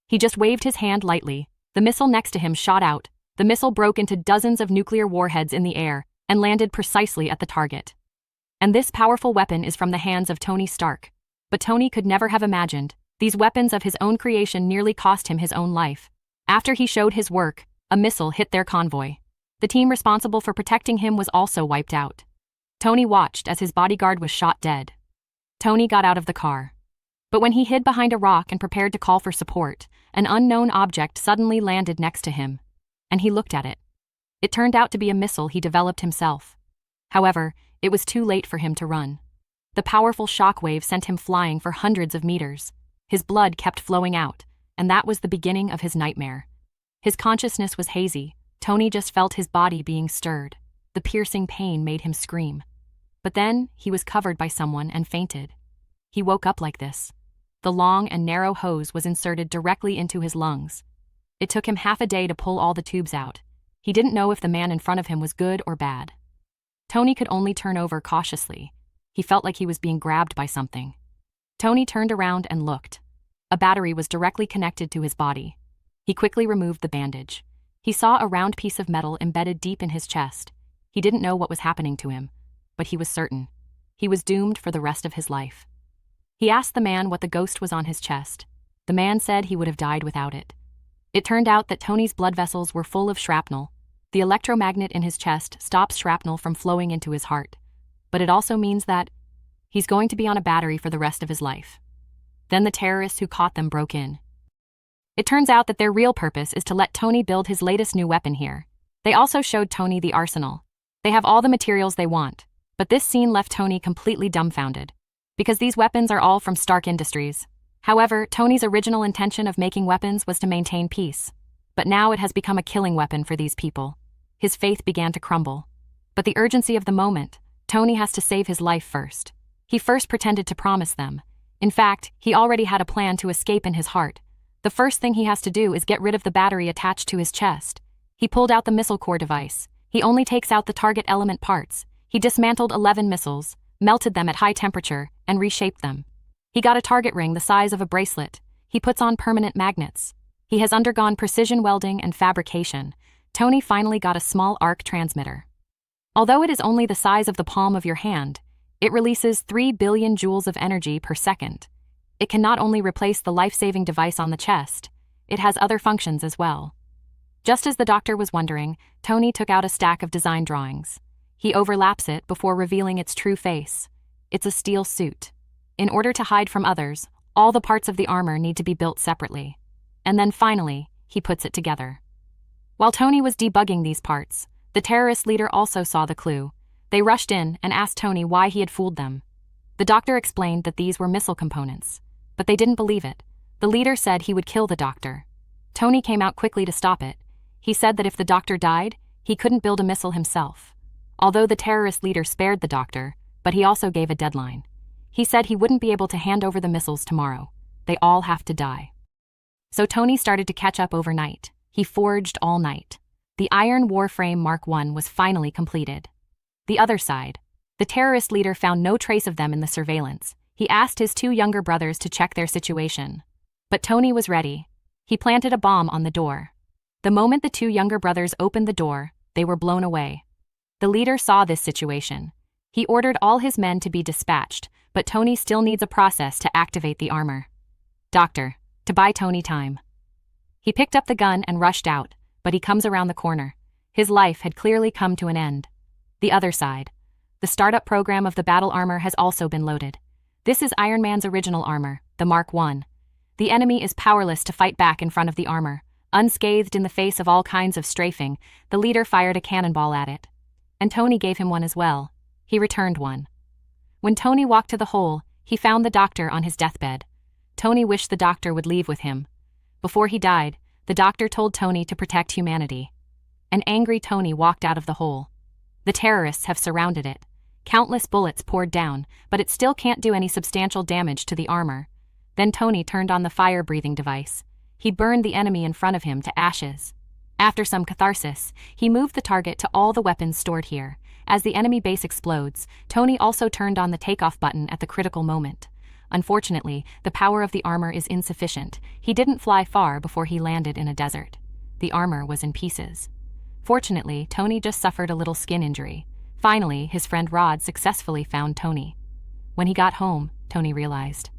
He just waved his hand lightly. The missile next to him shot out. The missile broke into dozens of nuclear warheads in the air and landed precisely at the target. And this powerful weapon is from the hands of Tony Stark. But Tony could never have imagined. These weapons of his own creation nearly cost him his own life. After he showed his work, a missile hit their convoy. The team responsible for protecting him was also wiped out. Tony watched as his bodyguard was shot dead. Tony got out of the car. But when he hid behind a rock and prepared to call for support, an unknown object suddenly landed next to him. And he looked at it. It turned out to be a missile he developed himself. However, it was too late for him to run. The powerful shockwave sent him flying for hundreds of meters. His blood kept flowing out, and that was the beginning of his nightmare. His consciousness was hazy. Tony just felt his body being stirred. The piercing pain made him scream. But then, he was covered by someone and fainted. He woke up like this. The long and narrow hose was inserted directly into his lungs. It took him half a day to pull all the tubes out. He didn't know if the man in front of him was good or bad. Tony could only turn over cautiously. He felt like he was being grabbed by something. Tony turned around and looked. A battery was directly connected to his body. He quickly removed the bandage. He saw a round piece of metal embedded deep in his chest. He didn't know what was happening to him, but he was certain. He was doomed for the rest of his life. He asked the man what the ghost was on his chest. The man said he would have died without it. It turned out that Tony's blood vessels were full of shrapnel. The electromagnet in his chest stops shrapnel from flowing into his heart. But it also means that he's going to be on a battery for the rest of his life. Then the terrorists who caught them broke in. It turns out that their real purpose is to let Tony build his latest new weapon here. They also showed Tony the arsenal. They have all the materials they want. But this scene left Tony completely dumbfounded. Because these weapons are all from Stark Industries. However, Tony's original intention of making weapons was to maintain peace. But now it has become a killing weapon for these people. His faith began to crumble. But the urgency of the moment, Tony has to save his life first. He first pretended to promise them. In fact, he already had a plan to escape in his heart. The first thing he has to do is get rid of the battery attached to his chest. He pulled out the missile core device. He only takes out the target element parts. He dismantled 11 missiles, melted them at high temperature, and reshaped them. He got a target ring the size of a bracelet. He puts on permanent magnets. He has undergone precision welding and fabrication. Tony finally got a small arc transmitter. Although it is only the size of the palm of your hand, it releases 3 billion joules of energy per second. It can not only replace the life-saving device on the chest, it has other functions as well. Just as the doctor was wondering, Tony took out a stack of design drawings. He overlaps it before revealing its true face. It's a steel suit. In order to hide from others, all the parts of the armor need to be built separately. And then finally, he puts it together. While Tony was debugging these parts, the terrorist leader also saw the clue. They rushed in and asked Tony why he had fooled them. The doctor explained that these were missile components, but they didn't believe it. The leader said he would kill the doctor. Tony came out quickly to stop it. He said that if the doctor died, he couldn't build a missile himself. Although the terrorist leader spared the doctor, but he also gave a deadline. He said he wouldn't be able to hand over the missiles tomorrow. They all have to die. So Tony started to catch up overnight. He forged all night. The Iron Warframe Mark I was finally completed. The other side. The terrorist leader found no trace of them in the surveillance. He asked his 2 younger brothers to check their situation. But Tony was ready. He planted a bomb on the door. The moment the 2 younger brothers opened the door, they were blown away. The leader saw this situation. He ordered all his men to be dispatched, but Tony still needs a process to activate the armor. Doctor, to buy Tony time. He picked up the gun and rushed out, but he comes around the corner. His life had clearly come to an end. The other side. The startup program of the battle armor has also been loaded. This is Iron Man's original armor, the Mark I. The enemy is powerless to fight back in front of the armor. Unscathed in the face of all kinds of strafing, the leader fired a cannonball at it. And Tony gave him one as well. He returned one. When Tony walked to the hole, he found the doctor on his deathbed. Tony wished the doctor would leave with him. Before he died, the doctor told Tony to protect humanity. An angry Tony walked out of the hole. The terrorists have surrounded it. Countless bullets poured down, but it still can't do any substantial damage to the armor. Then Tony turned on the fire-breathing device. He burned the enemy in front of him to ashes. After some catharsis, he moved the target to all the weapons stored here. As the enemy base explodes, Tony also turned on the takeoff button at the critical moment. Unfortunately, the power of the armor is insufficient. He didn't fly far before he landed in a desert. The armor was in pieces. Fortunately, Tony just suffered a little skin injury. Finally, his friend Rod successfully found Tony. When he got home, Tony realized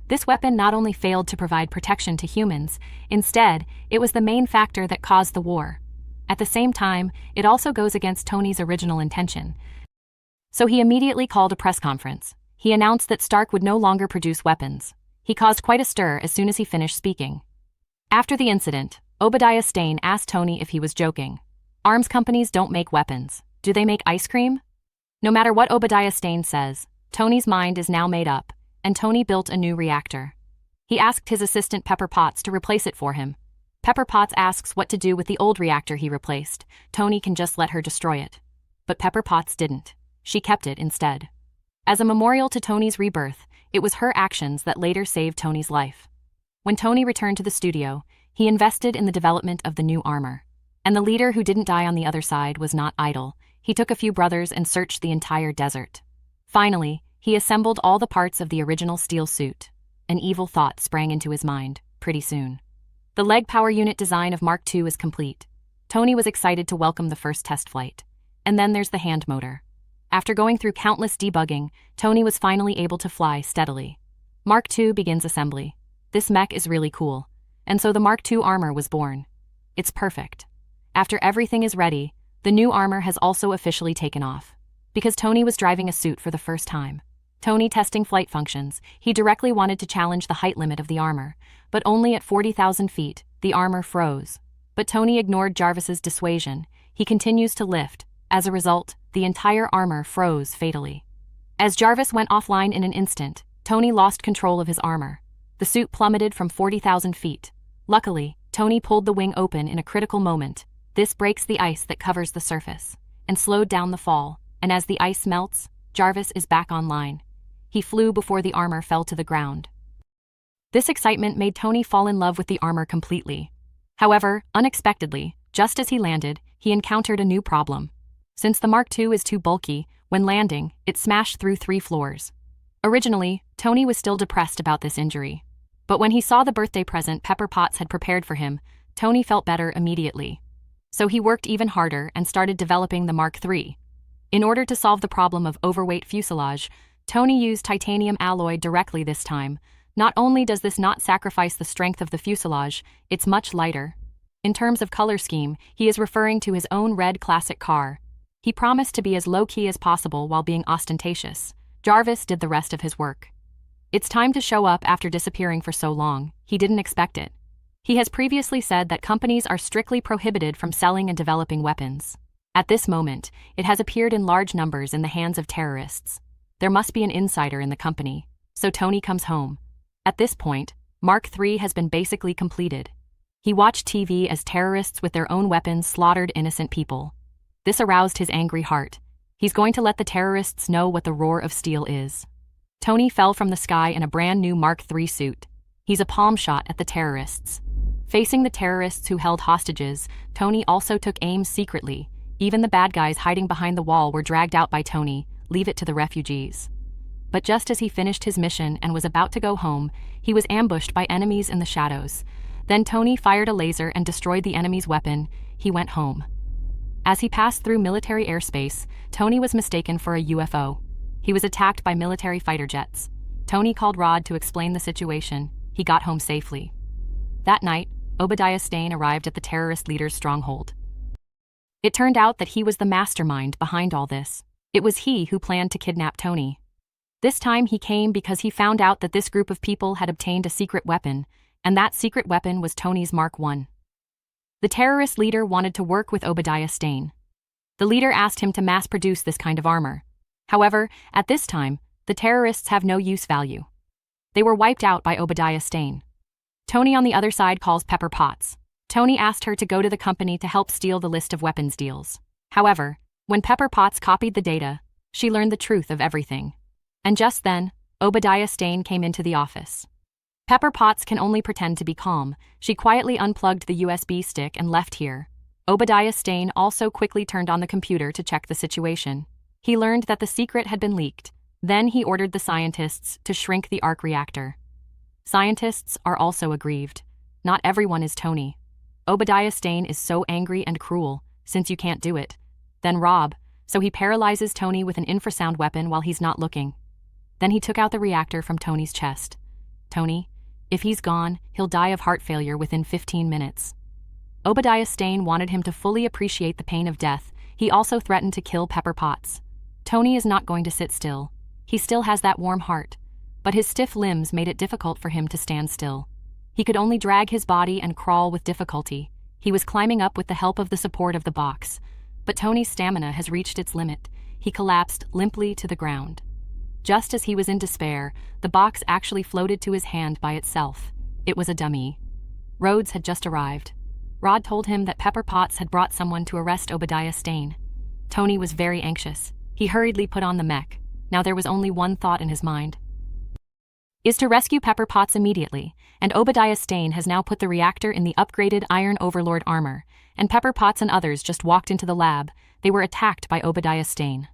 this weapon not only failed to provide protection to humans, instead, it was the main factor that caused the war. At the same time, it also goes against Tony's original intention. So he immediately called a press conference. He announced that Stark would no longer produce weapons. He caused quite a stir as soon as he finished speaking. After the incident, Obadiah Stane asked Tony if he was joking. Arms companies don't make weapons. Do they make ice cream? No matter what Obadiah Stane says, Tony's mind is now made up, and Tony built a new reactor. He asked his assistant Pepper Potts to replace it for him. Pepper Potts asks what to do with the old reactor he replaced. Tony can just let her destroy it. But Pepper Potts didn't. She kept it instead. As a memorial to Tony's rebirth, it was her actions that later saved Tony's life. When Tony returned to the studio, he invested in the development of the new armor. And the leader who didn't die on the other side was not idle. He took a few brothers and searched the entire desert. Finally, he assembled all the parts of the original steel suit. An evil thought sprang into his mind, pretty soon. The leg power unit design of Mark II is complete. Tony was excited to welcome the first test flight. And then there's the hand motor. After going through countless debugging, Tony was finally able to fly steadily. Mark II begins assembly. This mech is really cool. And so the Mark II armor was born. It's perfect. After everything is ready, the new armor has also officially taken off. Because Tony was driving a suit for the first time. Tony testing flight functions, he directly wanted to challenge the height limit of the armor, but only at 40,000 feet, the armor froze. But Tony ignored Jarvis's dissuasion. He continues to lift. As a result, the entire armor froze fatally. As Jarvis went offline in an instant, Tony lost control of his armor. The suit plummeted from 40,000 feet. Luckily, Tony pulled the wing open in a critical moment. This breaks the ice that covers the surface, and slowed down the fall, and as the ice melts, Jarvis is back online. He flew before the armor fell to the ground. This excitement made Tony fall in love with the armor completely. However, unexpectedly, just as he landed, he encountered a new problem. Since the Mark II is too bulky, when landing, it smashed through 3 floors. Originally, Tony was still depressed about this injury. But when he saw the birthday present Pepper Potts had prepared for him, Tony felt better immediately. So he worked even harder and started developing the Mark III. In order to solve the problem of overweight fuselage, Tony used titanium alloy directly this time. Not only does this not sacrifice the strength of the fuselage, it's much lighter. In terms of color scheme, he is referring to his own red classic car. He promised to be as low-key as possible while being ostentatious. Jarvis did the rest of his work. It's time to show up after disappearing for so long. He didn't expect it. He has previously said that companies are strictly prohibited from selling and developing weapons. At this moment, it has appeared in large numbers in the hands of terrorists. There must be an insider in the company, so Tony comes home. At this point, Mark III has been basically completed. He watched TV as terrorists with their own weapons slaughtered innocent people. This aroused his angry heart. He's going to let the terrorists know what the roar of steel is. Tony fell from the sky in a brand new Mark III suit. He's a palm shot at the terrorists. Facing the terrorists who held hostages, Tony also took aim secretly. Even the bad guys hiding behind the wall were dragged out by Tony. Leave it to the refugees. But just as he finished his mission and was about to go home, he was ambushed by enemies in the shadows. Then Tony fired a laser and destroyed the enemy's weapon. He went home. As he passed through military airspace, Tony was mistaken for a UFO. He was attacked by military fighter jets. Tony called Rod to explain the situation. He got home safely. That night, Obadiah Stane arrived at the terrorist leader's stronghold. It turned out that he was the mastermind behind all this. It was he who planned to kidnap Tony. This time he came because he found out that this group of people had obtained a secret weapon, and that secret weapon was Tony's Mark I. The terrorist leader wanted to work with Obadiah Stane. The leader asked him to mass-produce this kind of armor. However, at this time, the terrorists have no use value. They were wiped out by Obadiah Stane. Tony on the other side calls Pepper Potts. Tony asked her to go to the company to help steal the list of weapons deals. However, when Pepper Potts copied the data, she learned the truth of everything. And just then, Obadiah Stane came into the office. Pepper Potts can only pretend to be calm. She quietly unplugged the USB stick and left here. Obadiah Stane also quickly turned on the computer to check the situation. He learned that the secret had been leaked. Then he ordered the scientists to shrink the arc reactor. Scientists are also aggrieved. Not everyone is Tony. Obadiah Stane is so angry and cruel, since you can't do it. Then Rob, so he paralyzes Tony with an infrasound weapon while he's not looking. Then he took out the reactor from Tony's chest. Tony, if he's gone, he'll die of heart failure within 15 minutes. Obadiah Stane wanted him to fully appreciate the pain of death. He also threatened to kill Pepper Potts. Tony is not going to sit still. He still has that warm heart, but his stiff limbs made it difficult for him to stand still. He could only drag his body and crawl with difficulty. He was climbing up with the help of the support of the box. But Tony's stamina has reached its limit. He collapsed limply to the ground. Just as he was in despair, the box actually floated to his hand by itself. It was a dummy. Rhodes had just arrived. Rod told him that Pepper Potts had brought someone to arrest Obadiah Stane. Tony was very anxious. He hurriedly put on the mech. Now there was only one thought in his mind. Is to rescue Pepper Potts immediately, and Obadiah Stane has now put the reactor in the upgraded Iron Overlord armor, and Pepper Potts and others just walked into the lab. They were attacked by Obadiah Stane.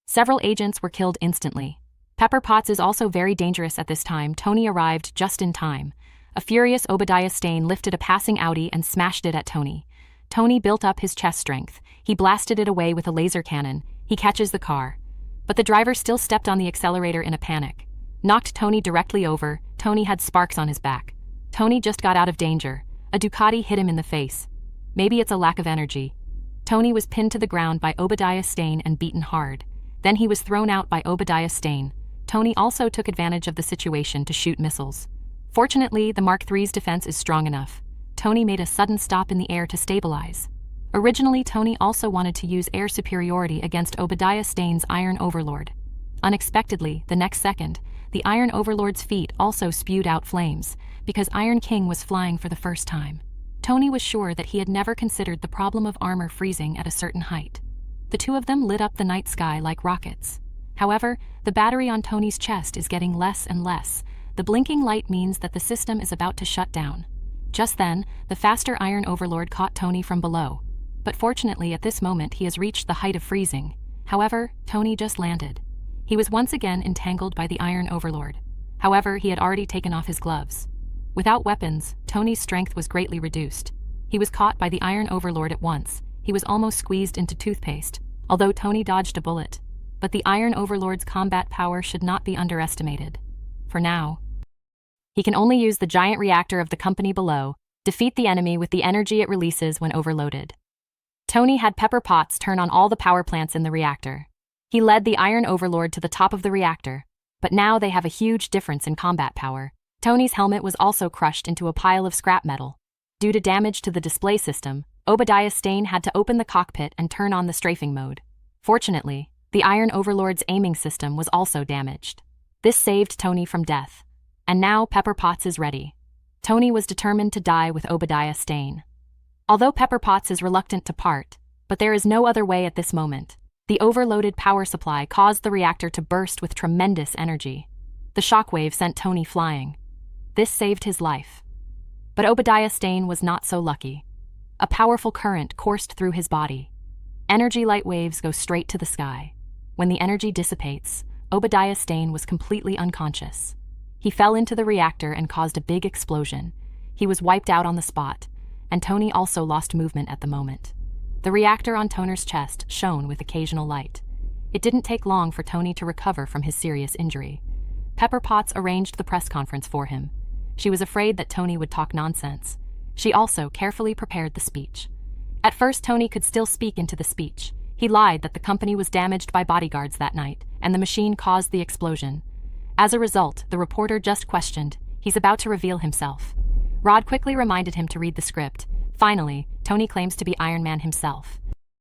Several agents were killed instantly. Pepper Potts is also very dangerous at this time. Tony arrived just in time. A furious Obadiah Stane lifted a passing Audi and smashed it at Tony. Tony built up his chest strength. He blasted it away with a laser cannon. He catches the car. But the driver still stepped on the accelerator in a panic. Knocked Tony directly over. Tony had sparks on his back. Tony just got out of danger. A Ducati hit him in the face. Maybe it's a lack of energy. Tony was pinned to the ground by Obadiah Stane and beaten hard. Then he was thrown out by Obadiah Stane. Tony also took advantage of the situation to shoot missiles. Fortunately, the Mark III's defense is strong enough. Tony made a sudden stop in the air to stabilize. Originally, Tony also wanted to use air superiority against Obadiah Stane's Iron Overlord. Unexpectedly, the next second, the Iron Overlord's feet also spewed out flames, because Iron King was flying for the first time. Tony was sure that he had never considered the problem of armor freezing at a certain height. The two of them lit up the night sky like rockets. However, the battery on Tony's chest is getting less and less. The blinking light means that the system is about to shut down. Just then, the faster Iron Overlord caught Tony from below. But fortunately, at this moment, he has reached the height of freezing. However, Tony just landed. He was once again entangled by the Iron Overlord. However, he had already taken off his gloves. Without weapons, Tony's strength was greatly reduced. He was caught by the Iron Overlord at once. He was almost squeezed into toothpaste, although Tony dodged a bullet. But the Iron Overlord's combat power should not be underestimated. For now, he can only use the giant reactor of the company below, defeat the enemy with the energy it releases when overloaded. Tony had Pepper Potts turn on all the power plants in the reactor. He led the Iron Overlord to the top of the reactor, but now they have a huge difference in combat power. Tony's helmet was also crushed into a pile of scrap metal. Due to damage to the display system, Obadiah Stane had to open the cockpit and turn on the strafing mode. Fortunately, the Iron Overlord's aiming system was also damaged. This saved Tony from death. And now Pepper Potts is ready. Tony was determined to die with Obadiah Stane. Although Pepper Potts is reluctant to part, but there is no other way at this moment. The overloaded power supply caused the reactor to burst with tremendous energy. The shockwave sent Tony flying. This saved his life. But Obadiah Stane was not so lucky. A powerful current coursed through his body. Energy light waves go straight to the sky. When the energy dissipates, Obadiah Stane was completely unconscious. He fell into the reactor and caused a big explosion. He was wiped out on the spot, and Tony also lost movement at the moment. The reactor on Toner's chest shone with occasional light. It didn't take long for Tony to recover from his serious injury. Pepper Potts arranged the press conference for him. She was afraid that Tony would talk nonsense. She also carefully prepared the speech. At first, Tony could still speak into the speech. He lied that the company was damaged by bodyguards that night, and the machine caused the explosion. As a result, the reporter just questioned. He's about to reveal himself. Rod quickly reminded him to read the script. Finally, Tony claims to be Iron Man himself.